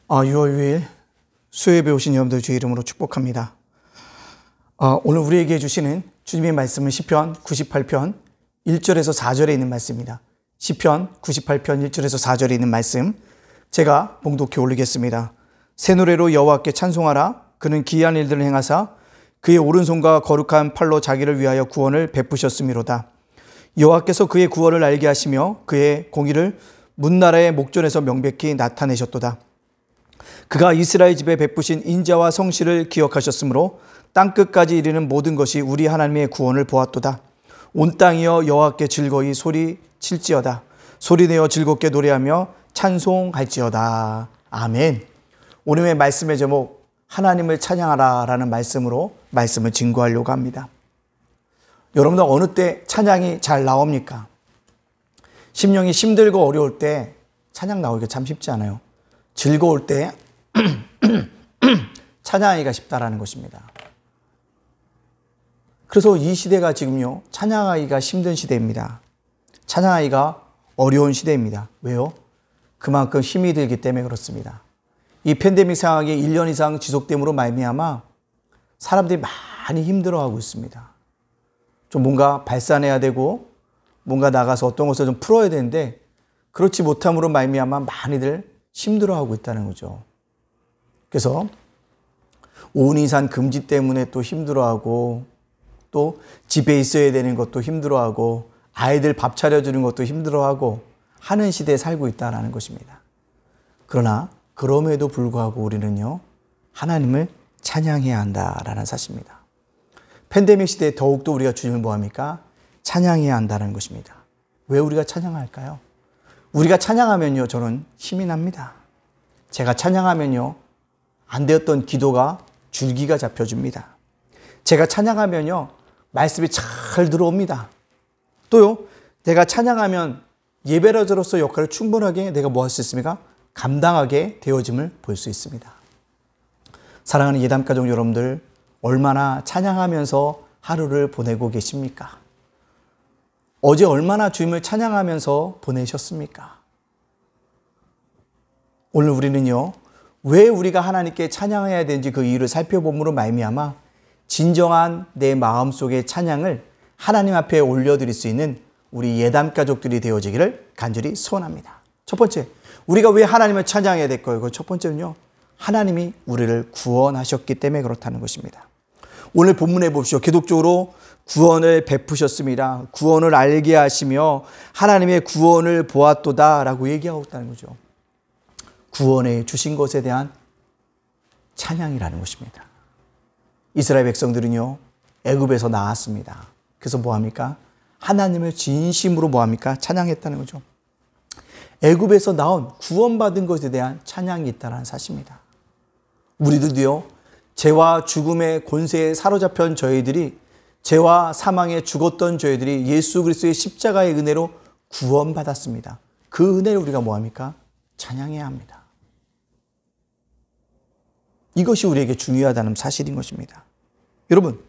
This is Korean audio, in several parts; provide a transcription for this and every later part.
6월 6일 수요예배 오신 여러분들 주의 이름으로 축복합니다. 오늘 우리에게 주시는 주님의 말씀은 시편 98편 1절에서 4절에 있는 말씀입니다. 시편 98편 1절에서 4절에 있는 말씀 제가 봉독해 올리겠습니다. 새 노래로 여호와께 찬송하라. 그는 기이한 일들을 행하사 그의 오른손과 거룩한 팔로 자기를 위하여 구원을 베푸셨음이로다. 여호와께서 그의 구원을 알게 하시며 그의 공의를 문나라의 목전에서 명백히 나타내셨도다. 그가 이스라엘 집에 베푸신 인자와 성실을 기억하셨으므로 땅끝까지 이르는 모든 것이 우리 하나님의 구원을 보았도다. 온 땅이여 여호와께 즐거이 소리칠지어다. 소리내어 즐겁게 노래하며 찬송할지어다. 아멘. 오늘의 말씀의 제목 하나님을 찬양하라 라는 말씀으로 말씀을 증거하려고 합니다. 여러분들 어느 때 찬양이 잘 나옵니까? 심령이 힘들고 어려울 때 찬양 나오기가 참 쉽지 않아요. 즐거울 때 찬양하기가 쉽다라는 것입니다. 그래서 이 시대가 지금요 찬양하기가 힘든 시대입니다. 찬양하기가 어려운 시대입니다. 왜요? 그만큼 힘이 들기 때문에 그렇습니다. 이 팬데믹 상황이 1년 이상 지속됨으로 말미암아 사람들이 많이 힘들어하고 있습니다. 좀 뭔가 발산해야 되고 뭔가 나가서 어떤 것을 좀 풀어야 되는데 그렇지 못함으로 말미암아 많이들 힘들어하고 있다는 거죠. 그래서 5인 이상 금지 때문에 또 힘들어하고 또 집에 있어야 되는 것도 힘들어하고 아이들 밥 차려주는 것도 힘들어하고 하는 시대에 살고 있다는 것입니다. 그러나 그럼에도 불구하고 우리는요 하나님을 찬양해야 한다라는 사실입니다. 팬데믹 시대에 더욱더 우리가 주님을 뭐합니까? 찬양해야 한다는 것입니다. 왜 우리가 찬양할까요? 우리가 찬양하면요 저는 힘이 납니다. 제가 찬양하면요 안 되었던 기도가 줄기가 잡혀줍니다. 제가 찬양하면요 말씀이 잘 들어옵니다. 또요 내가 찬양하면 예배자로서 역할을 충분하게 내가 뭐 할 수 있습니까? 감당하게 되어짐을 볼 수 있습니다. 사랑하는 예담가족 여러분들 얼마나 찬양하면서 하루를 보내고 계십니까? 어제 얼마나 주님을 찬양하면서 보내셨습니까? 오늘 우리는요 왜 우리가 하나님께 찬양해야 되는지 그 이유를 살펴봄으로 말미암아 진정한 내 마음속의 찬양을 하나님 앞에 올려드릴 수 있는 우리 예담가족들이 되어지기를 간절히 소원합니다. 첫 번째, 우리가 왜 하나님을 찬양해야 될까요? 그 첫 번째는요 하나님이 우리를 구원하셨기 때문에 그렇다는 것입니다. 오늘 본문에 보십시오. 계속적으로 구원을 베푸셨습니다. 구원을 알게 하시며 하나님의 구원을 보았도다 라고 얘기하고 있다는 거죠. 구원해 주신 것에 대한 찬양이라는 것입니다. 이스라엘 백성들은요 애굽에서 나왔습니다. 그래서 뭐합니까? 하나님을 진심으로 뭐합니까? 찬양했다는 거죠. 애굽에서 나온 구원받은 것에 대한 찬양이 있다는 사실입니다. 우리들도요 죄와 죽음의 권세에 사로잡힌 저희들이 죄와 사망에 죽었던 저희들이 예수 그리스도의 십자가의 은혜로 구원받았습니다. 그 은혜를 우리가 뭐합니까? 찬양해야 합니다. 이것이 우리에게 중요하다는 사실인 것입니다. 여러분,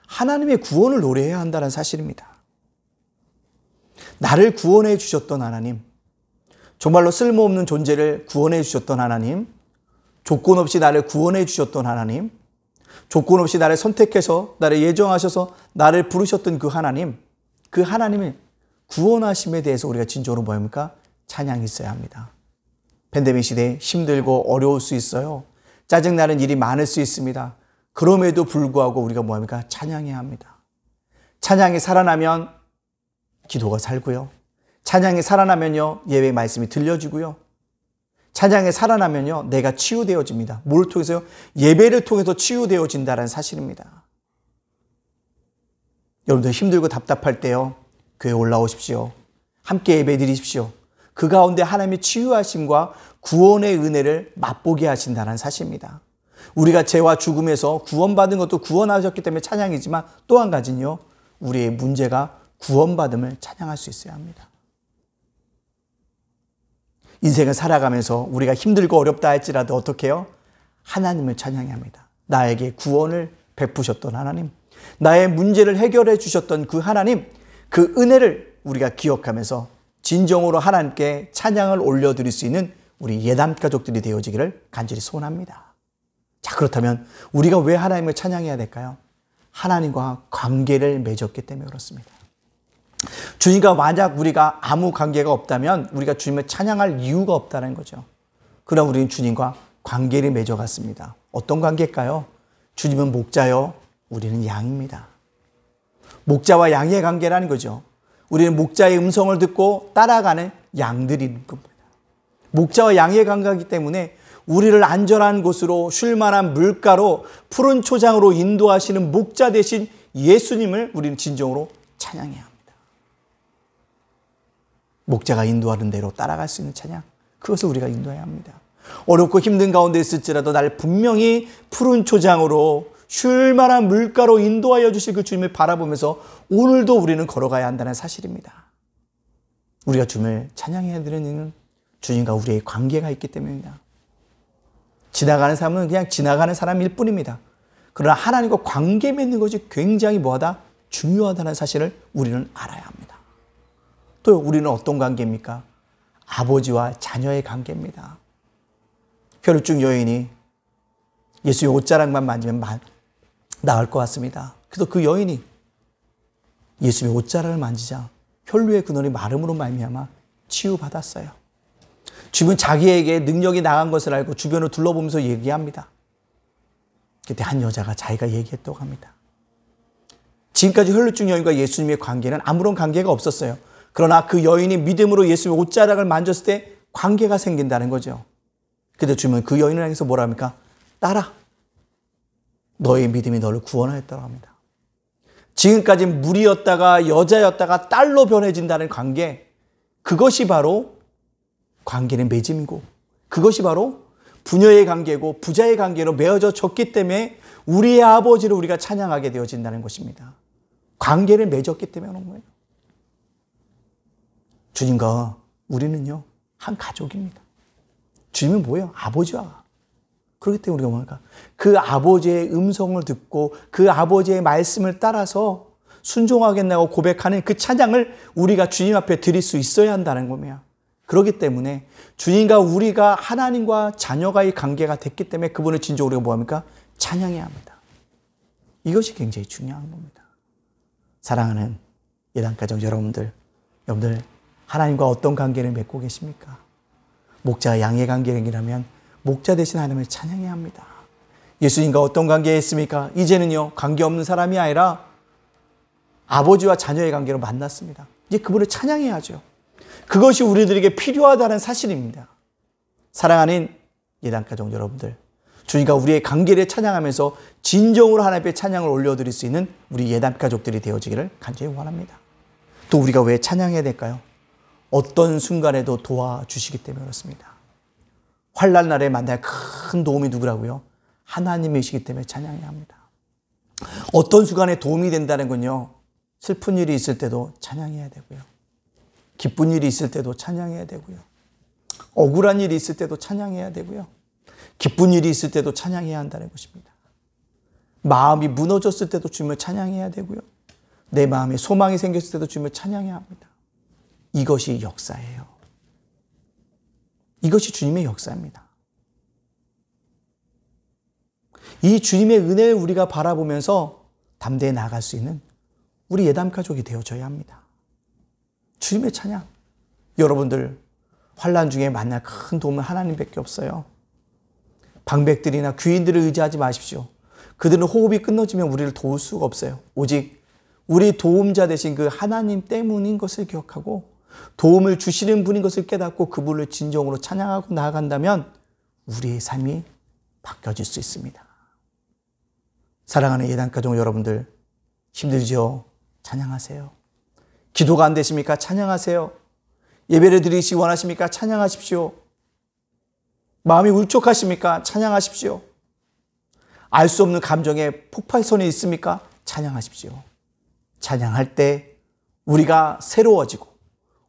하나님의 구원을 노래해야 한다는 사실입니다. 나를 구원해 주셨던 하나님, 정말로 쓸모없는 존재를 구원해 주셨던 하나님, 조건 없이 나를 구원해 주셨던 하나님, 조건 없이 나를 선택해서 나를 예정하셔서 나를 부르셨던 그 하나님, 그 하나님의 구원하심에 대해서 우리가 진정으로 뭐합니까? 찬양이 있어야 합니다. 팬데믹 시대에 힘들고 어려울 수 있어요. 짜증나는 일이 많을 수 있습니다. 그럼에도 불구하고 우리가 뭐합니까? 찬양해야 합니다. 찬양이 살아나면 기도가 살고요. 찬양이 살아나면요 예배 말씀이 들려지고요. 찬양이 살아나면요 내가 치유되어집니다. 뭘 통해서요? 예배를 통해서 치유되어진다는 사실입니다. 여러분들 힘들고 답답할 때요 교회 올라오십시오. 함께 예배 드리십시오. 그 가운데 하나님의 치유하심과 구원의 은혜를 맛보게 하신다는 사실입니다. 우리가 죄와 죽음에서 구원받은 것도 구원하셨기 때문에 찬양이지만 또 한 가지는요 우리의 문제가 구원받음을 찬양할 수 있어야 합니다. 인생을 살아가면서 우리가 힘들고 어렵다 할지라도 어떻게 해요? 하나님을 찬양해야 합니다. 나에게 구원을 베푸셨던 하나님, 나의 문제를 해결해 주셨던 그 하나님, 그 은혜를 우리가 기억하면서 진정으로 하나님께 찬양을 올려드릴 수 있는 우리 예담 가족들이 되어지기를 간절히 소원합니다. 자, 그렇다면 우리가 왜 하나님을 찬양해야 될까요? 하나님과 관계를 맺었기 때문에 그렇습니다. 주님과 만약 우리가 아무 관계가 없다면 우리가 주님을 찬양할 이유가 없다는 거죠. 그러나 우리는 주님과 관계를 맺어갔습니다. 어떤 관계일까요? 주님은 목자요, 우리는 양입니다. 목자와 양의 관계라는 거죠. 우리는 목자의 음성을 듣고 따라가는 양들인 겁니다. 목자와 양의 관계이기 때문에 우리를 안전한 곳으로 쉴 만한 물가로 푸른 초장으로 인도하시는 목자 대신 예수님을 우리는 진정으로 찬양해야 합니다. 목자가 인도하는 대로 따라갈 수 있는 찬양, 그것을 우리가 인도해야 합니다. 어렵고 힘든 가운데 있을지라도 나를 분명히 푸른 초장으로 쉴 만한 물가로 인도하여 주실 그 주님을 바라보면서 오늘도 우리는 걸어가야 한다는 사실입니다. 우리가 주님을 찬양해야 되는 이유는 주님과 우리의 관계가 있기 때문입니다. 지나가는 사람은 그냥 지나가는 사람일 뿐입니다. 그러나 하나님과 관계 맺는 것이 굉장히 뭐하다? 중요하다는 사실을 우리는 알아야 합니다. 또 우리는 어떤 관계입니까? 아버지와 자녀의 관계입니다. 혈루증 여인이 예수의 옷자락만 만지면 나을 것 같습니다. 그래서 그 여인이 예수의 옷자락을 만지자 혈루의 근원이 마름으로 말미암아 치유받았어요. 주변 자기에게 능력이 나간 것을 알고 주변을 둘러보면서 얘기합니다. 그때 한 여자가 자기가 얘기했다고 합니다. 지금까지 혈루증 여인과 예수님의 관계는 아무런 관계가 없었어요. 그러나 그 여인이 믿음으로 예수님의 옷자락을 만졌을 때 관계가 생긴다는 거죠. 그때 주님은 그 여인을 향해서 뭐라 합니까? 따라. 너의 믿음이 너를 구원하였다고 합니다. 지금까지 물이었다가 여자였다가 딸로 변해진다는 관계, 그것이 바로 관계는 맺음이고 그것이 바로 부녀의 관계고 부자의 관계로 맺어져 졌기 때문에 우리의 아버지를 우리가 찬양하게 되어진다는 것입니다. 관계를 맺었기 때문에 그런 거예요. 주님과 우리는요, 한 가족입니다. 주님은 뭐예요? 아버지와. 그렇기 때문에 우리가 뭔가 그 아버지의 음성을 듣고 그 아버지의 말씀을 따라서 순종하겠다고 고백하는 그 찬양을 우리가 주님 앞에 드릴 수 있어야 한다는 겁니다. 그렇기 때문에 주님과 우리가 하나님과 자녀가의 관계가 됐기 때문에 그분을 진정으로 우리가 뭐합니까? 찬양해야 합니다. 이것이 굉장히 중요한 겁니다. 사랑하는 예단가족 여러분들 하나님과 어떤 관계를 맺고 계십니까? 목자와 양의 관계라면 목자 대신 하나님을 찬양해야 합니다. 예수님과 어떤 관계에 있습니까? 이제는요, 관계없는 사람이 아니라 아버지와 자녀의 관계로 만났습니다. 이제 그분을 찬양해야죠. 그것이 우리들에게 필요하다는 사실입니다. 사랑하는 예단가족 여러분들, 주님과 우리의 관계를 찬양하면서 진정으로 하나님 앞에 찬양을 올려드릴 수 있는 우리 예단가족들이 되어지기를 간절히 원합니다. 또 우리가 왜 찬양해야 될까요? 어떤 순간에도 도와주시기 때문에 그렇습니다. 환난 날에 만날 큰 도움이 누구라고요? 하나님이시기 때문에 찬양해야 합니다. 어떤 순간에 도움이 된다는 건요, 슬픈 일이 있을 때도 찬양해야 되고요, 기쁜 일이 있을 때도 찬양해야 되고요, 억울한 일이 있을 때도 찬양해야 되고요, 기쁜 일이 있을 때도 찬양해야 한다는 것입니다. 마음이 무너졌을 때도 주님을 찬양해야 되고요, 내 마음에 소망이 생겼을 때도 주님을 찬양해야 합니다. 이것이 역사예요. 이것이 주님의 역사입니다. 이 주님의 은혜를 우리가 바라보면서 담대히 나아갈 수 있는 우리 예담가족이 되어져야 합니다. 주님의 찬양. 여러분들 환난 중에 만날 큰 도움은 하나님밖에 없어요. 방백들이나 귀인들을 의지하지 마십시오. 그들은 호흡이 끊어지면 우리를 도울 수가 없어요. 오직 우리 도움자 되신 그 하나님 때문인 것을 기억하고 도움을 주시는 분인 것을 깨닫고 그분을 진정으로 찬양하고 나아간다면 우리의 삶이 바뀌어질 수 있습니다. 사랑하는 예단가족 여러분들, 힘들죠? 찬양하세요. 기도가 안 되십니까? 찬양하세요. 예배를 드리시기 원하십니까? 찬양하십시오. 마음이 울적하십니까? 찬양하십시오. 알 수 없는 감정에 폭발선이 있습니까? 찬양하십시오. 찬양할 때 우리가 새로워지고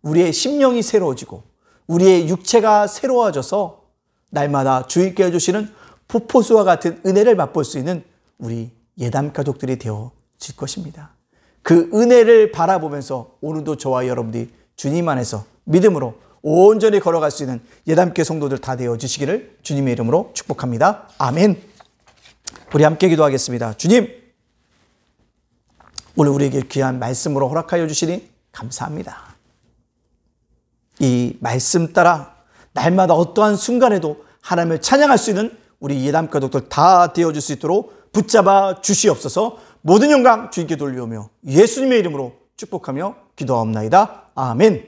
우리의 심령이 새로워지고 우리의 육체가 새로워져서 날마다 주님께 해주시는 폭포수와 같은 은혜를 맛볼 수 있는 우리 예담가족들이 되어질 것입니다. 그 은혜를 바라보면서 오늘도 저와 여러분들이 주님 안에서 믿음으로 온전히 걸어갈 수 있는 예담교회 성도들 다 되어주시기를 주님의 이름으로 축복합니다. 아멘. 우리 함께 기도하겠습니다. 주님, 오늘 우리에게 귀한 말씀으로 허락하여 주시니 감사합니다. 이 말씀 따라 날마다 어떠한 순간에도 하나님을 찬양할 수 있는 우리 예담 가족들 다 되어줄 수 있도록 붙잡아 주시옵소서. 모든 영광 주님께 돌려오며 예수님의 이름으로 축복하며 기도하옵나이다. 아멘.